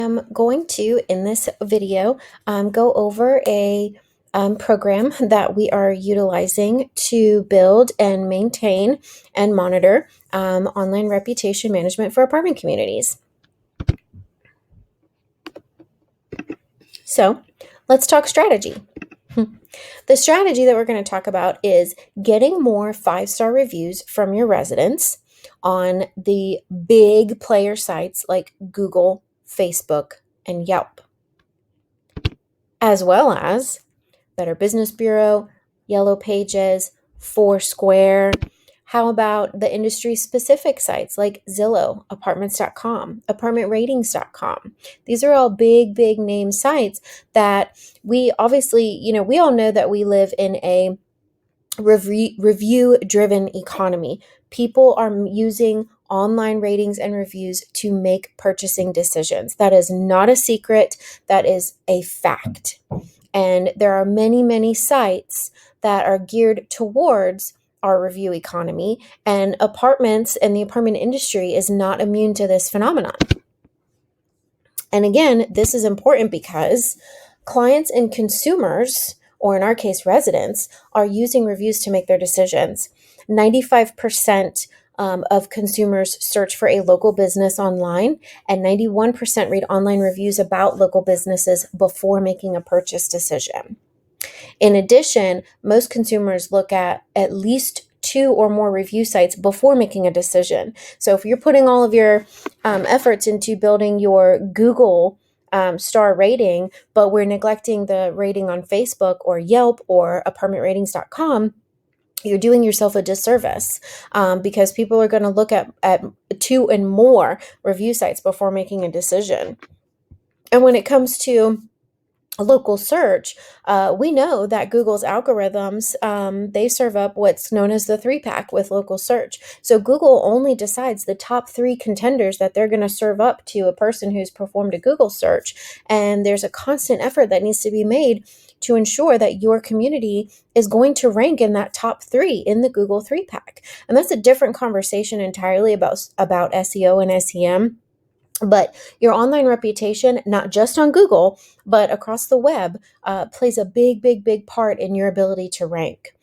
I'm going to, in this video, go over a program that we are utilizing to build and maintain and monitor online reputation management for apartment communities. So let's talk strategy. The strategy that we're going to talk about is getting more 5-star reviews from your residents on the big player sites like Google, Facebook, and Yelp, as well as Better Business Bureau, Yellow Pages, Foursquare. How about the industry specific sites like Zillow, apartments.com, apartmentratings.com? These are all big name sites that we obviously, we all know that we live in a review driven economy. People are using online ratings and reviews to make purchasing decisions. That is not a secret, that is a fact. And there are many sites that are geared towards our review economy, and apartments and the apartment industry is not immune to this phenomenon. And again, this is important because clients and consumers, or in our case, residents, are using reviews to make their decisions. 95% of consumers search for a local business online, and 91% read online reviews about local businesses before making a purchase decision. In addition, most consumers look at least 2 or more review sites before making a decision. So if you're putting all of your efforts into building your Google star rating, but we're neglecting the rating on Facebook or Yelp or apartmentratings.com, you're doing yourself a disservice because people are going to look at 2 and more review sites before making a decision. And when it comes to a local search, we know that Google's algorithms, they serve up what's known as the 3-pack with local search. So Google only decides the top 3 contenders that they're going to serve up to a person who's performed a Google search. And there's a constant effort that needs to be made to ensure that your community is going to rank in that top 3 in the Google 3-pack. And that's a different conversation entirely about SEO and SEM. But your online reputation, not just on Google, but across the web, plays a big part in your ability to rank.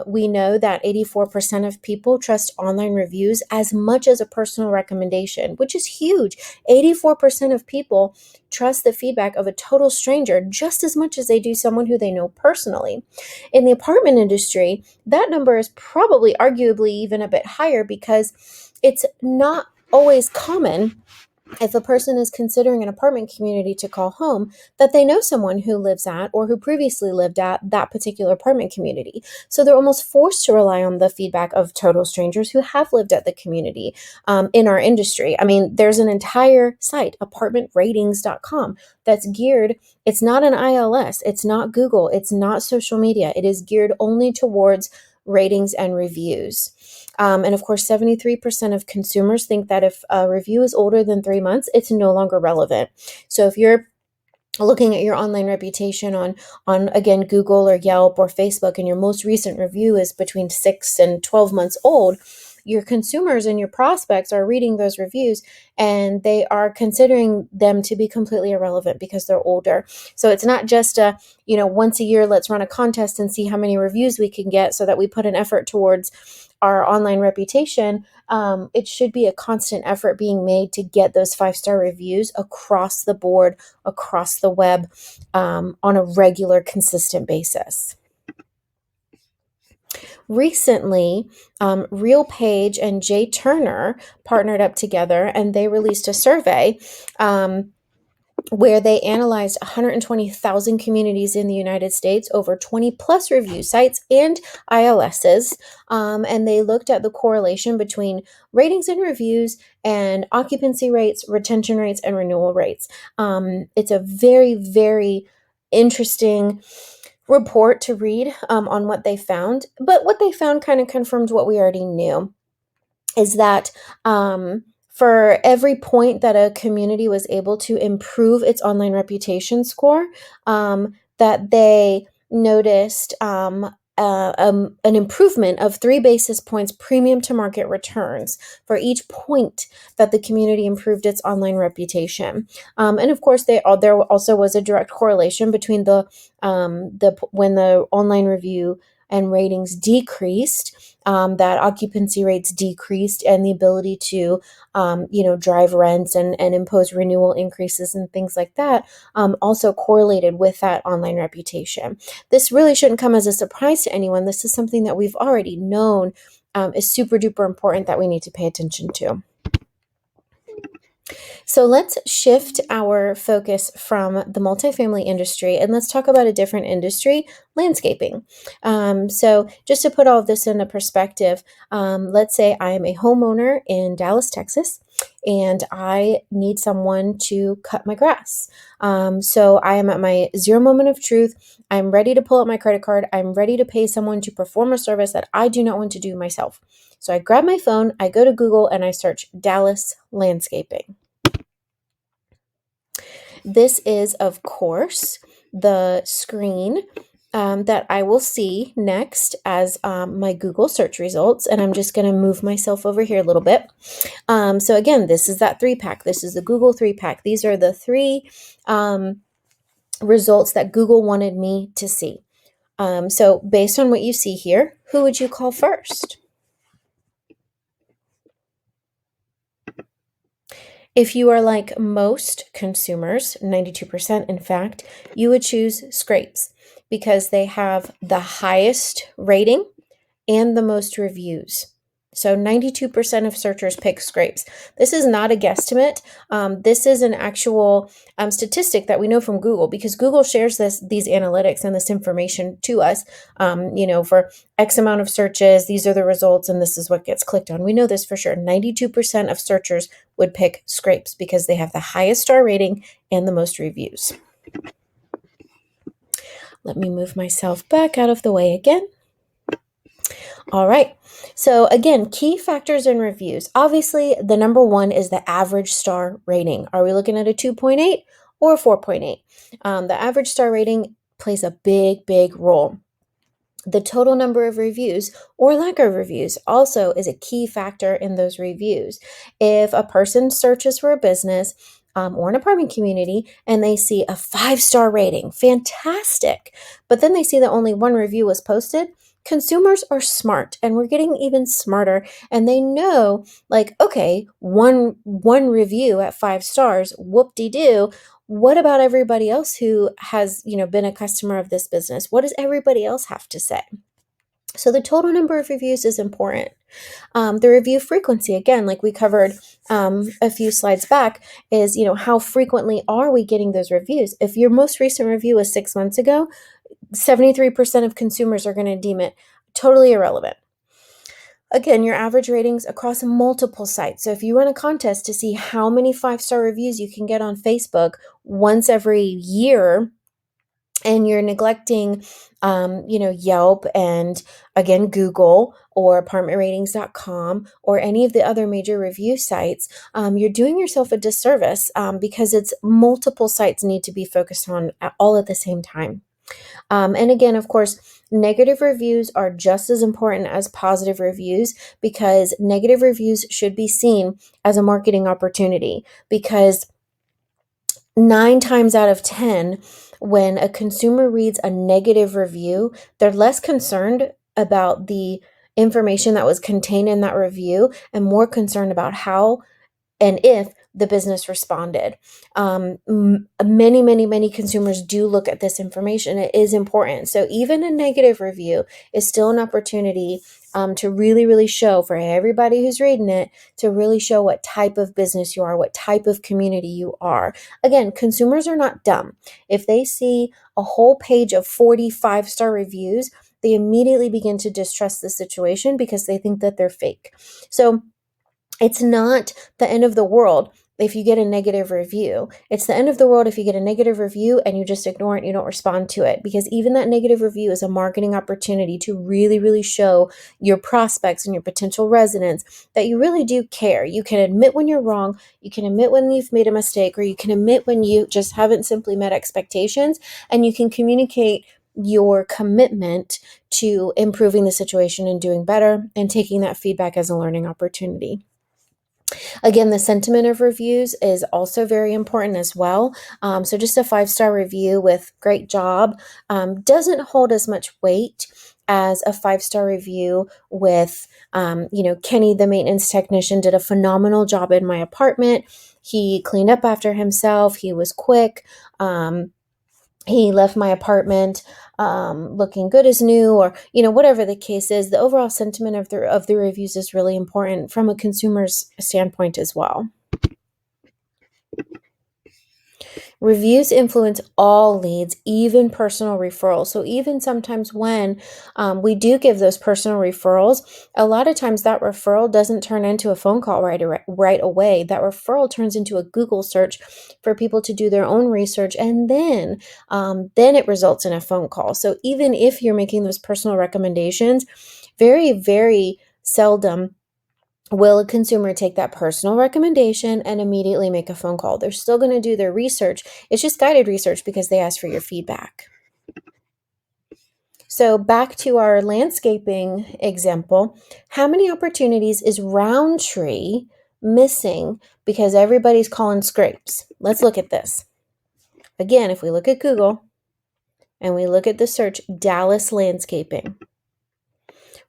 We know that 84% of people trust online reviews as much as a personal recommendation, which is huge. 84% of people trust the feedback of a total stranger just as much as they do someone who they know personally. In the apartment industry, that number is probably arguably even a bit higher because it's not always common, if a person is considering an apartment community to call home, that they know someone who lives at or who previously lived at that particular apartment community. So they're almost forced to rely on the feedback of total strangers who have lived at the community in our industry. I mean, there's an entire site, apartmentratings.com, that's geared, it's not an ILS, it's not Google, it's not social media. It is geared only towards ratings and reviews. And of course, 73% of consumers think that if a review is older than 3 months, it's no longer relevant. So if you're looking at your online reputation on again, Google or Yelp or Facebook, and your most recent review is between 6 and 12 months old, your consumers and your prospects are reading those reviews and they are considering them to be completely irrelevant because they're older. So it's not just once a year, let's run a contest and see how many reviews we can get so that we put an effort towards our online reputation. It should be a constant effort being made to get those 5-star reviews across the board, across the web, on a regular, consistent basis. Recently, RealPage and Jay Turner partnered up together and they released a survey where they analyzed 120,000 communities in the United States, over 20 plus review sites and ILSs, and they looked at the correlation between ratings and reviews and occupancy rates, retention rates, and renewal rates. It's a very interesting report to read on what they found, but what they found kind of confirmed what we already knew, is that for every point that a community was able to improve its online reputation score, that they noticed an improvement of 3 basis points premium to market returns for each point that the community improved its online reputation. And of course, there also was a direct correlation between when the online review and ratings decreased, that occupancy rates decreased, and the ability to, drive rents and impose renewal increases and things like that, also correlated with that online reputation. This really shouldn't come as a surprise to anyone. This is something that we've already known is super duper important that we need to pay attention to. So let's shift our focus from the multifamily industry and let's talk about a different industry, landscaping. So just to put all of this into perspective, let's say I am a homeowner in Dallas, Texas, and I need someone to cut my grass. So I am at my zero moment of truth. I'm ready to pull out my credit card. I'm ready to pay someone to perform a service that I do not want to do myself. So I grab my phone, I go to Google, and I search Dallas landscaping. This is, of course, the screen that I will see next as my Google search results. And I'm just going to move myself over here a little bit. So again, this is that 3-pack. This is the Google 3-pack. These are the 3 results that Google wanted me to see. So based on what you see here, who would you call first? If you are like most consumers, 92% in fact, you would choose scrapes because they have the highest rating and the most reviews. So 92% of searchers pick scrapes. This is not a guesstimate. This is an actual statistic that we know from Google because Google shares these analytics and this information to us. For X amount of searches, these are the results and this is what gets clicked on. We know this for sure. 92% of searchers would pick scrapes because they have the highest star rating and the most reviews. Let me move myself back out of the way again. All right. So again, key factors in reviews. Obviously, the number 1 is the average star rating. Are we looking at a 2.8 or a 4.8? The average star rating plays a big, big role. The total number of reviews or lack of reviews also is a key factor in those reviews. If a person searches for a business or an apartment community and they see a 5-star rating, fantastic. But then they see that only 1 review was posted. Consumers are smart, and we're getting even smarter, and they know, like, okay, one review at 5 stars, whoop-de-doo. What about everybody else who has, been a customer of this business? What does everybody else have to say? So the total number of reviews is important. The review frequency, again, like we covered a few slides back, is, how frequently are we getting those reviews? If your most recent review was 6 months ago, 73% of consumers are going to deem it totally irrelevant. Again, your average ratings across multiple sites. So if you run a contest to see how many 5-star reviews you can get on Facebook once every year, and you're neglecting, Yelp and, again, Google or apartmentratings.com or any of the other major review sites, you're doing yourself a disservice because it's multiple sites need to be focused on all at the same time. And again, of course, negative reviews are just as important as positive reviews because negative reviews should be seen as a marketing opportunity because 9 times out of 10, when a consumer reads a negative review, they're less concerned about the information that was contained in that review and more concerned about how and if the business responded. Many consumers do look at this information. It is important. So even a negative review is still an opportunity to really, really show for everybody who's reading it, to really show what type of business you are, what type of community you are. Again, consumers are not dumb. If they see a whole page of 45-star reviews, they immediately begin to distrust the situation because they think that they're fake. So it's not the end of the world if you get a negative review. It's the end of the world if you get a negative review and you just ignore it and you don't respond to it, because even that negative review is a marketing opportunity to really, really show your prospects and your potential residents that you really do care. You can admit when you're wrong, you can admit when you've made a mistake, or you can admit when you just haven't simply met expectations, and you can communicate your commitment to improving the situation and doing better and taking that feedback as a learning opportunity. Again, the sentiment of reviews is also very important as well. So just a 5-star review with great job doesn't hold as much weight as a 5-star review with, Kenny, the maintenance technician, did a phenomenal job in my apartment. He cleaned up after himself. He was quick. He left my apartment looking good as new, or whatever the case is. The overall sentiment of the reviews is really important from a consumer's standpoint as well. Reviews influence all leads, even personal referrals. So even sometimes when we do give those personal referrals, a lot of times that referral doesn't turn into a phone call right away. That referral turns into a Google search for people to do their own research, and then it results in a phone call. So even if you're making those personal recommendations, very, very seldom will a consumer take that personal recommendation and immediately make a phone call. They're still going to do their research. It's just guided research because they asked for your feedback. So back to our landscaping example, how many opportunities is Roundtree missing because everybody's calling scrapes? Let's look at this. Again, if we look at Google and we look at the search Dallas landscaping,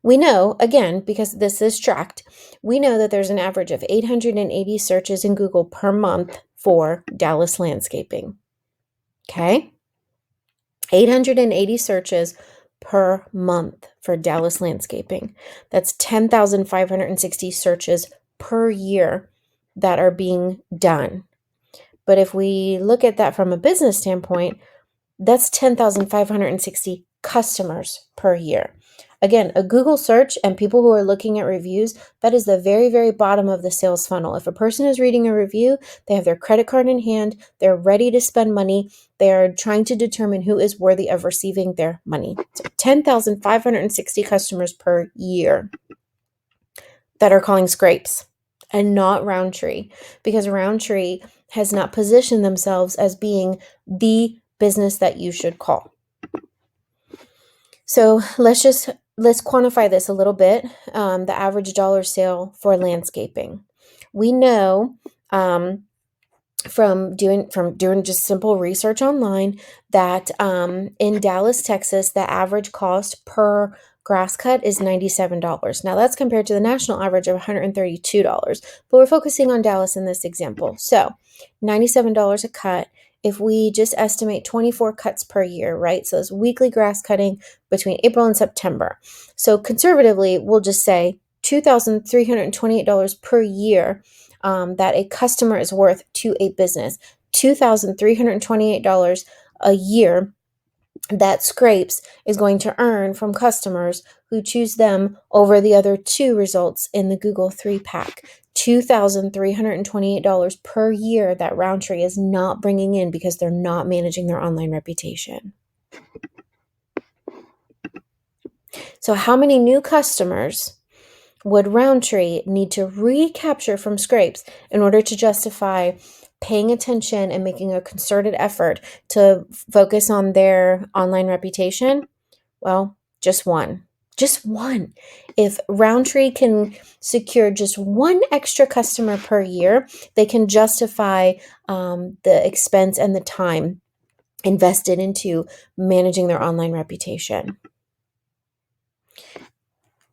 we know, again, because this is tracked, we know that there's an average of 880 searches in Google per month for Dallas landscaping. Okay? 880 searches per month for Dallas landscaping. That's 10,560 searches per year that are being done. But if we look at that from a business standpoint, that's 10,560 customers per year. Again, a Google search and people who are looking at reviews, that is the very, very bottom of the sales funnel. If a person is reading a review, they have their credit card in hand, they're ready to spend money, they're trying to determine who is worthy of receiving their money. So 10,560 customers per year that are calling scrapes and not Roundtree, because Roundtree has not positioned themselves as being the business that you should call. So let's quantify this a little bit. The average dollar sale for landscaping. We know from doing just simple research online that in Dallas, Texas, the average cost per grass cut is $97. Now that's compared to the national average of $132, but we're focusing on Dallas in this example. So $97 a cut. If we just estimate 24 cuts per year, right? So it's weekly grass cutting between April and September. So conservatively, we'll just say $2,328 per year that a customer is worth to a business. $2,328 a year that Scrapes is going to earn from customers who choose them over the other two results in the Google 3-pack. $2,328 per year that Roundtree is not bringing in because they're not managing their online reputation. So how many new customers would Roundtree need to recapture from Scrapes in order to justify paying attention and making a concerted effort to focus on their online reputation? Well, just one. Just one. If Roundtree can secure just one extra customer per year, they can justify the expense and the time invested into managing their online reputation.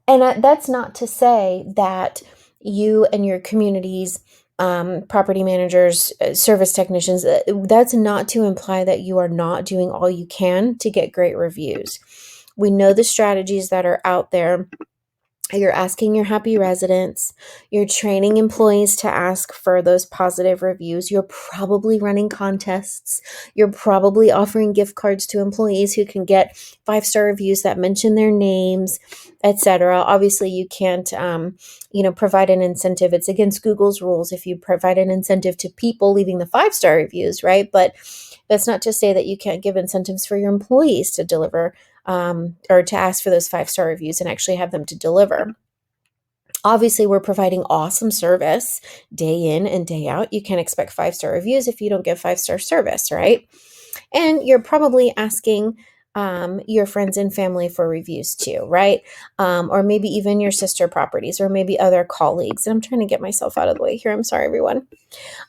And that's not to say that you and your community's property managers, service technicians, that's not to imply that you are not doing all you can to get great reviews. We know the strategies that are out there. You're asking your happy residents. You're training employees to ask for those positive reviews. You're probably running contests. You're probably offering gift cards to employees who can get 5-star reviews that mention their names, etc. Obviously, you can't, provide an incentive. It's against Google's rules if you provide an incentive to people leaving the 5-star reviews, right? But that's not to say that you can't give incentives for your employees to deliver or to ask for those 5-star reviews and actually have them to deliver. Obviously, we're providing awesome service day in and day out. You can't expect 5-star reviews if you don't give 5-star service, right? And you're probably asking your friends and family for reviews too, right? Or maybe even your sister properties, or maybe other colleagues. And I'm trying to get myself out of the way here. I'm sorry, everyone.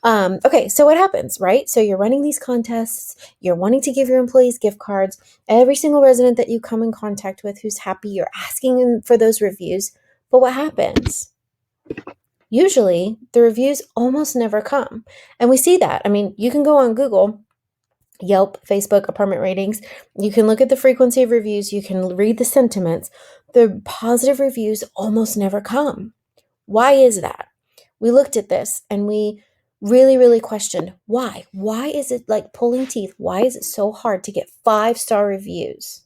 Okay, so what happens, right? So you're running these contests, you're wanting to give your employees gift cards. Every single resident that you come in contact with who's happy, you're asking them for those reviews. But what happens? Usually, the reviews almost never come. And we see that. I mean, you can go on Google, Yelp, Facebook, apartment ratings. You can look at the frequency of reviews, you can read the sentiments. The positive reviews almost never come. Why is that? We looked at this and we really, really questioned why. Why is it like pulling teeth? Why is it so hard to get 5-star reviews?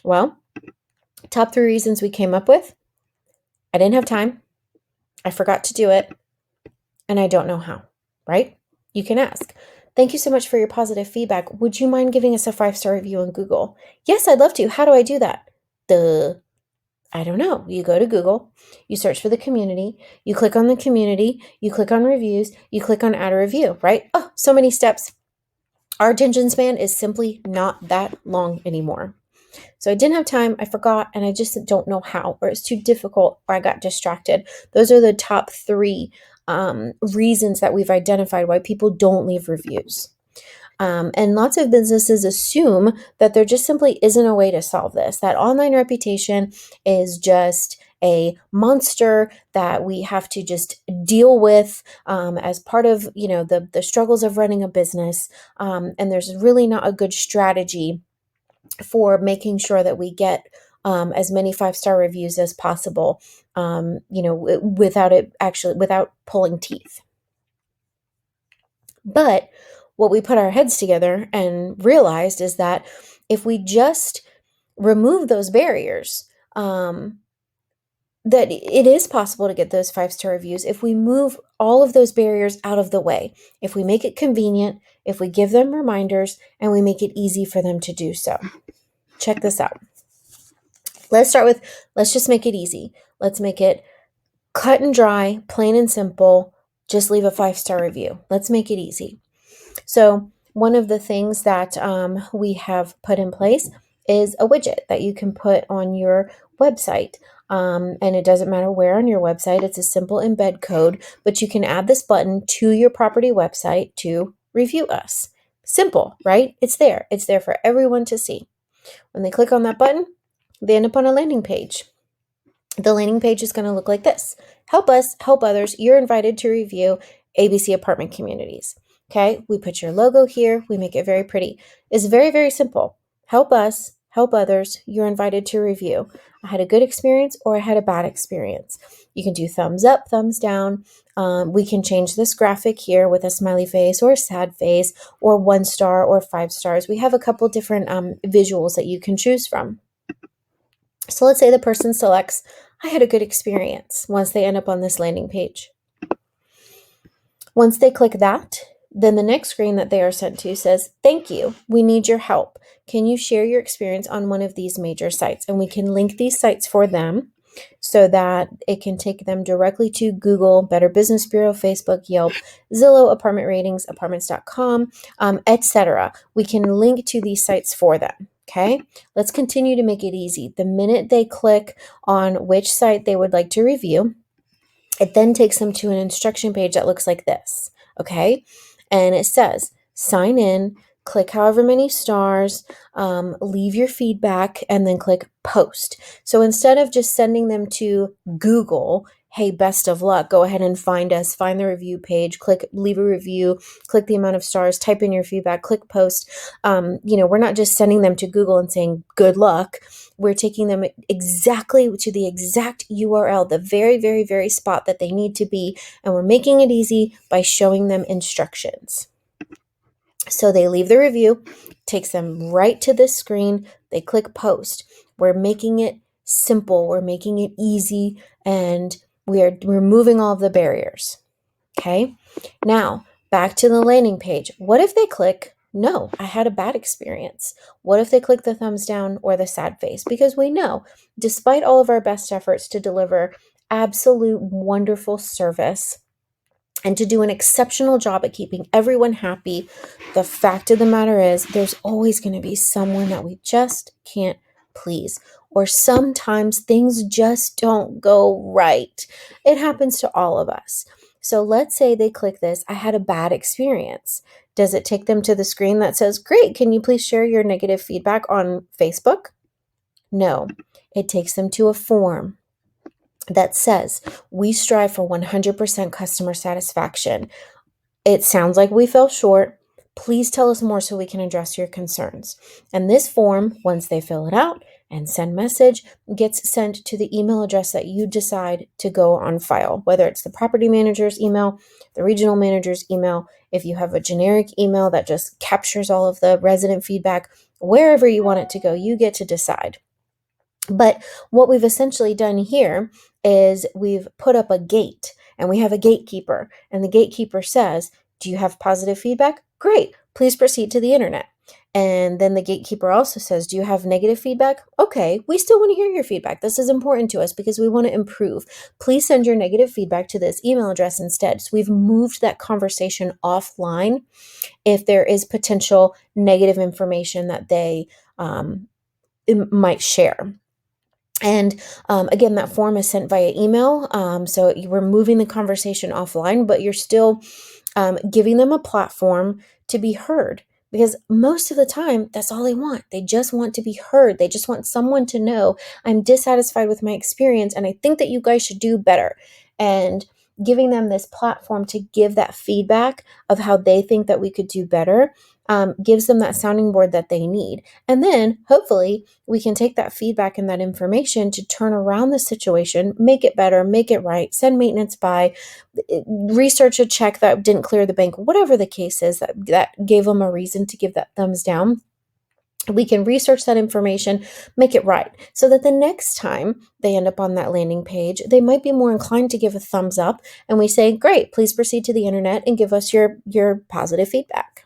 Well, top 3 reasons we came up with: I didn't have time, I forgot to do it, and I don't know how, right? You can ask. Thank you so much for your positive feedback. Would you mind giving us a 5-star review on Google? Yes, I'd love to. How do I do that? I don't know. You go to Google, you search for the community, you click on the community, you click on reviews, you click on add a review, right? Oh, so many steps. Our attention span is simply not that long anymore. So I didn't have time, I forgot, and I just don't know how, or it's too difficult, or I got distracted. Those are the top 3 reasons that we've identified why people don't leave reviews. And lots of businesses assume that there just simply isn't a way to solve this, that online reputation is just a monster that we have to just deal with as part of, the struggles of running a business. And there's really not a good strategy for making sure that we get as many 5-star reviews as possible, without pulling teeth. But what we put our heads together and realized is that if we just remove those barriers, that it is possible to get those 5-star reviews if we move all of those barriers out of the way, if we make it convenient, if we give them reminders, and we make it easy for them to do so. Check this out. Let's just make it easy. Let's make it cut and dry, plain and simple. Just leave a 5-star review. Let's make it easy. So one of the things that we have put in place is a widget that you can put on your website. And it doesn't matter where on your website. It's a simple embed code, but you can add this button to your property website to review us. Simple, right? It's there. It's there for everyone to see. When they click on that button, they end up on a landing page. The landing page is going to look like this. Help us, help others. You're invited to review ABC apartment communities. Okay, we put your logo here. We make it very pretty. It's very, very simple. Help us, help others. You're invited to review. I had a good experience or I had a bad experience. You can do thumbs up, thumbs down. We can change this graphic here with a smiley face or a sad face or 1 star or 5 stars. We have a couple different visuals that you can choose from. So let's say the person selects, I had a good experience, once they end up on this landing page. Once they click that, then the next screen that they are sent to says, thank you, we need your help. Can you share your experience on one of these major sites? And we can link these sites for them so that it can take them directly to Google, Better Business Bureau, Facebook, Yelp, Zillow, Apartment Ratings, Apartments.com, etc. We can link to these sites for them. Okay, let's continue to make it easy. The minute they click on which site they would like to review, it then takes them to an instruction page that looks like this. Okay, and it says sign in, click however many stars, leave your feedback, and then click post. So instead of just sending them to Google, hey, best of luck, go ahead and find us, find the review page, click leave a review, click the amount of stars, type in your feedback, click post. We're not just sending them to Google and saying good luck. We're taking them exactly to the exact URL, the very, very, very spot that they need to be, and we're making it easy by showing them instructions. So they leave the review, takes them right to this screen, they click post. We're making it simple, we're making it easy, and we're removing all of the barriers. Okay, now back to the landing page. What if they click, no, I had a bad experience? What if they click the thumbs down or the sad face? Because we know, despite all of our best efforts to deliver absolute wonderful service and to do an exceptional job at keeping everyone happy, the fact of the matter is there's always going to be someone that we just can't please. Or sometimes things just don't go right. It happens to all of us. So let's say they click this, I had a bad experience. Does it take them to the screen that says, great, can you please share your negative feedback on Facebook? No, it takes them to a form that says, we strive for 100% customer satisfaction. It sounds like we fell short. Please tell us more so we can address your concerns. And this form, once they fill it out and send message, gets sent to the email address that you decide to go on file, whether it's the property manager's email, the regional manager's email, if you have a generic email that just captures all of the resident feedback, wherever you want it to go, you get to decide. But what we've essentially done here is we've put up a gate, and we have a gatekeeper, and the gatekeeper says, do you have positive feedback? Great, please proceed to the internet. And then the gatekeeper also says, do you have negative feedback? Okay, we still want to hear your feedback. This is important to us because we want to improve. Please send your negative feedback to this email address instead. So we've moved that conversation offline if there is potential negative information that they might share. And again, that form is sent via email. So we're moving the conversation offline, but you're still giving them a platform to be heard. Because most of the time, that's all they want. They just want to be heard. They just want someone to know, I'm dissatisfied with my experience and I think that you guys should do better. And giving them this platform to give that feedback of how they think that we could do better gives them that sounding board that they need. And then hopefully we can take that feedback and that information to turn around the situation, make it better, make it right, send maintenance by, research a check that didn't clear the bank, whatever the case is that gave them a reason to give that thumbs down. We can research that information, make it right, so that the next time they end up on that landing page, they might be more inclined to give a thumbs up, and we say, great, please proceed to the internet and give us your positive feedback.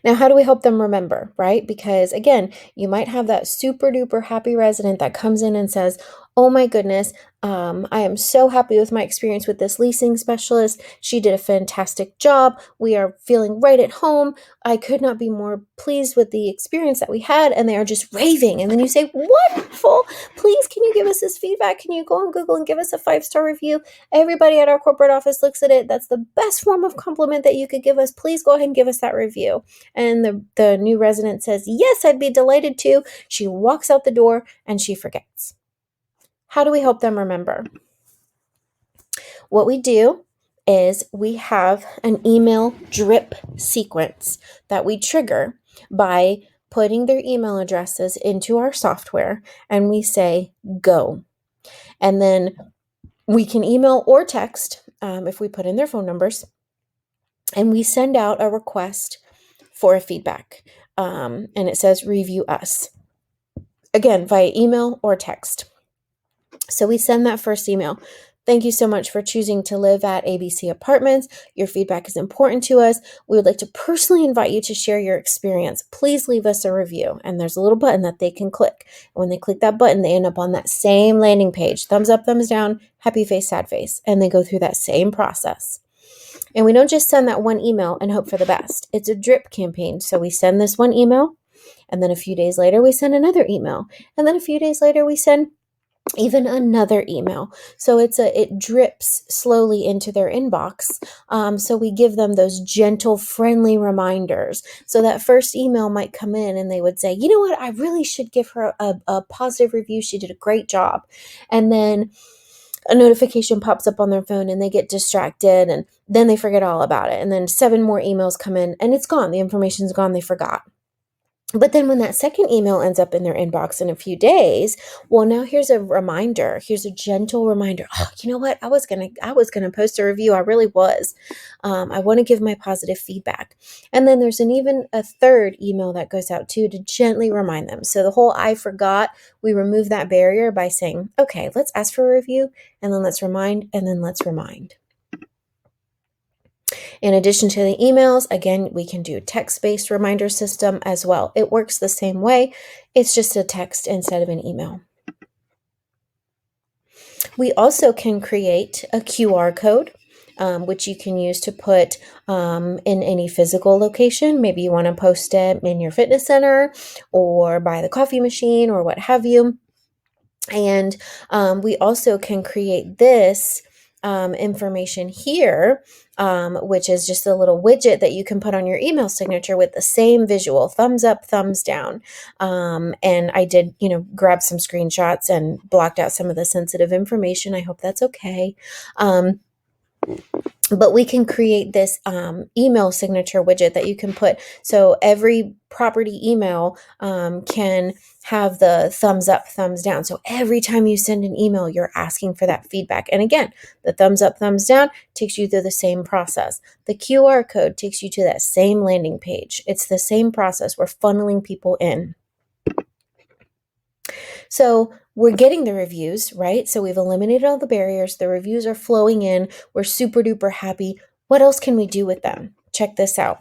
Now, how do we help them remember, right? Because again, you might have that super duper happy resident that comes in and says, oh my goodness, I am so happy with my experience with this leasing specialist. She did a fantastic job. We are feeling right at home. I could not be more pleased with the experience that we had. And they are just raving. And then you say, wonderful. Please, can you give us this feedback? Can you go on Google and give us a 5-star review? Everybody at our corporate office looks at it. That's the best form of compliment that you could give us. Please go ahead and give us that review. And the new resident says, yes, I'd be delighted to. She walks out the door and she forgets. How do we help them remember? What we do is we have an email drip sequence that we trigger by putting their email addresses into our software, and we say, go. And then we can email or text if we put in their phone numbers, and we send out a request for a feedback. And it says, review us. Again, via email or text. So we send that first email. Thank you so much for choosing to live at ABC Apartments. Your feedback is important to us. We would like to personally invite you to share your experience. Please leave us a review. And there's a little button that they can click. And when they click that button, they end up on that same landing page. Thumbs up, thumbs down, happy face, sad face. And they go through that same process. And we don't just send that one email and hope for the best. It's a drip campaign. So we send this one email, and then a few days later, we send another email. And then a few days later, we send even another email. So it drips slowly into their inbox. So we give them those gentle, friendly reminders. So that first email might come in and they would say, you know what, I really should give her a positive review. She did a great job. And then a notification pops up on their phone and they get distracted and then they forget all about it. And then 7 more emails come in and it's gone. The information's gone. They forgot. But then when that second email ends up in their inbox in a few days, well, now here's a reminder. Here's a gentle reminder. Oh, you know what? I was gonna post a review. I really was. I want to give my positive feedback. And then there's even a third email that goes out too to gently remind them. So the whole I forgot, we remove that barrier by saying, okay, let's ask for a review, and then let's remind, and then let's remind. In addition to the emails, again, we can do text-based reminder system as well. It works the same way. It's just a text instead of an email. We also can create a QR code, which you can use to put in any physical location. Maybe you want to post it in your fitness center or by the coffee machine or what have you. And we also can create this information here, which is just a little widget that you can put on your email signature with the same visual, thumbs up, thumbs down. And I did, grab some screenshots and blocked out some of the sensitive information. I hope that's okay. But we can create this email signature widget that you can put. So every property email can have the thumbs up, thumbs down. So every time you send an email, you're asking for that feedback. And again, the thumbs up, thumbs down takes you through the same process. The QR code takes you to that same landing page. It's the same process. We're funneling people in. So we're getting the reviews, right? So we've eliminated all the barriers. The reviews are flowing in. We're super duper happy. What else can we do with them? Check this out.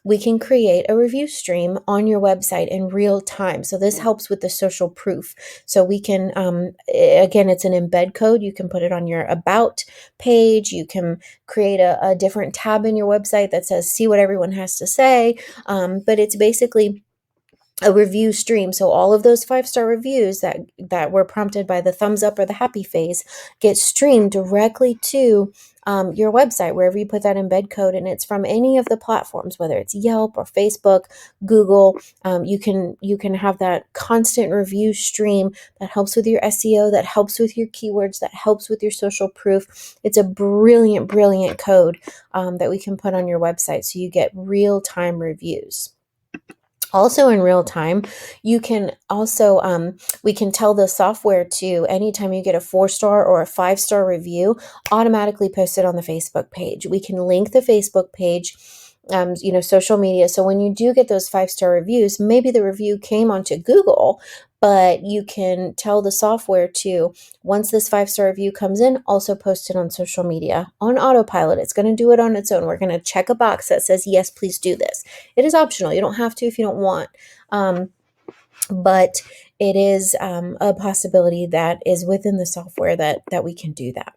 We can create a review stream on your website in real time. So this helps with the social proof. So we can, again, it's an embed code. You can put it on your about page. You can create a different tab in your website that says, see what everyone has to say. But it's basically a review stream. So all of those 5-star reviews that were prompted by the thumbs up or the happy face get streamed directly to your website, wherever you put that embed code, and it's from any of the platforms, whether it's Yelp or Facebook, Google. You can have that constant review stream that helps with your SEO, that helps with your keywords, that helps with your social proof. It's a brilliant, brilliant code that we can put on your website, so you get real-time reviews. Also in real time, you can also, we can tell the software to, anytime you get a 4-star or a 5-star review, automatically post it on the Facebook page. We can link the Facebook page, social media. So when you do get those 5-star reviews, maybe the review came onto Google, but you can tell the software to, once this 5-star review comes in, also post it on social media on autopilot. It's going to do it on its own. We're going to check a box that says, yes, please do this. It is optional. You don't have to if you don't want. But it is a possibility that is within the software that we can do that.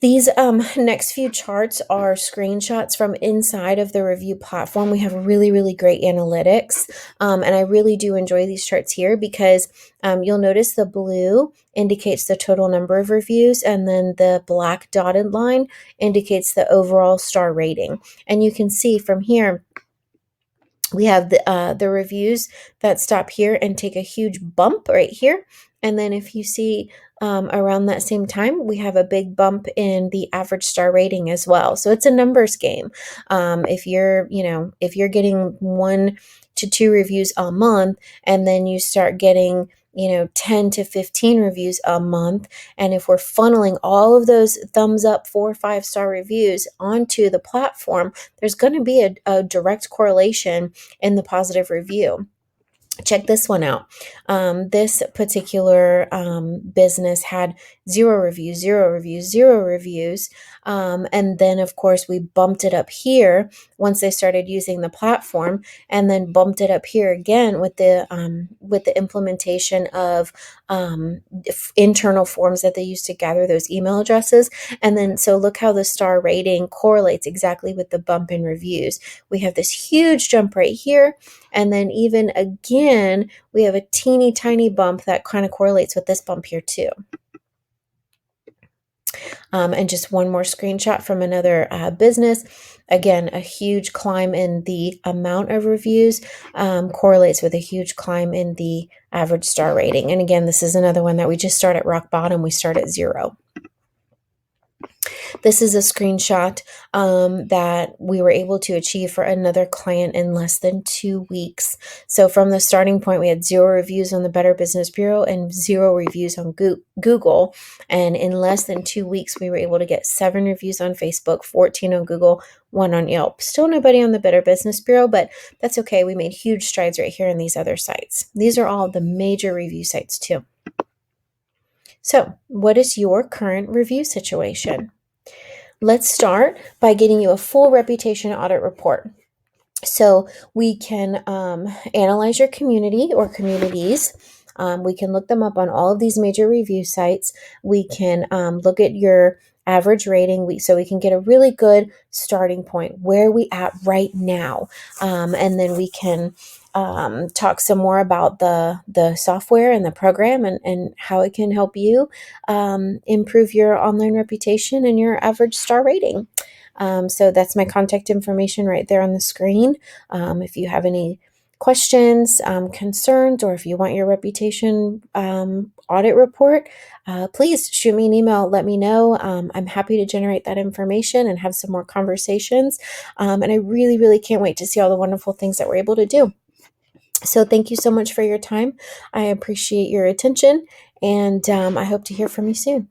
These next few charts are screenshots from inside of the review platform. We have really, really great analytics, and I really do enjoy these charts here because you'll notice the blue indicates the total number of reviews, and then the black dotted line indicates the overall star rating. And you can see from here, we have the reviews that stop here and take a huge bump right here. And then if you see around that same time, we have a big bump in the average star rating as well. So it's a numbers game. If you're getting 1 to 2 reviews a month, and then you start getting 10 to 15 reviews a month. And if we're funneling all of those thumbs up 4 or 5-star reviews onto the platform, there's going to be a direct correlation in the positive review. Check this one out. This particular business had 0 reviews, 0 reviews, 0 reviews. And then, of course, we bumped it up here once they started using the platform, and then bumped it up here again with the implementation of internal forms that they use to gather those email addresses. And then, so look how the star rating correlates exactly with the bump in reviews. We have this huge jump right here. And then even again, we have a teeny tiny bump that kind of correlates with this bump here too. And just one more screenshot from another business. Again, a huge climb in the amount of reviews correlates with a huge climb in the average star rating. And again, this is another one that we just start at rock bottom. We start at 0. This is a screenshot that we were able to achieve for another client in less than 2 weeks. So from the starting point, we had 0 reviews on the Better Business Bureau and 0 reviews on Google. And in less than 2 weeks, we were able to get 7 reviews on Facebook, 14 on Google, 1 on Yelp. Still nobody on the Better Business Bureau, but that's okay. We made huge strides right here in these other sites. These are all the major review sites too. So what is your current review situation? Let's start by getting you a full reputation audit report. So we can analyze your community or communities. We can look them up on all of these major review sites. We can look at your average rating, so we can get a really good starting point. Where are we at right now? And then we can talk some more about the software and the program, and how it can help you improve your online reputation and your average star rating. So that's my contact information right there on the screen. If you have any questions, concerns, or if you want your reputation audit report, please shoot me an email. Let me know. I'm happy to generate that information and have some more conversations. And I really, really can't wait to see all the wonderful things that we're able to do. So thank you so much for your time. I appreciate your attention, and I hope to hear from you soon.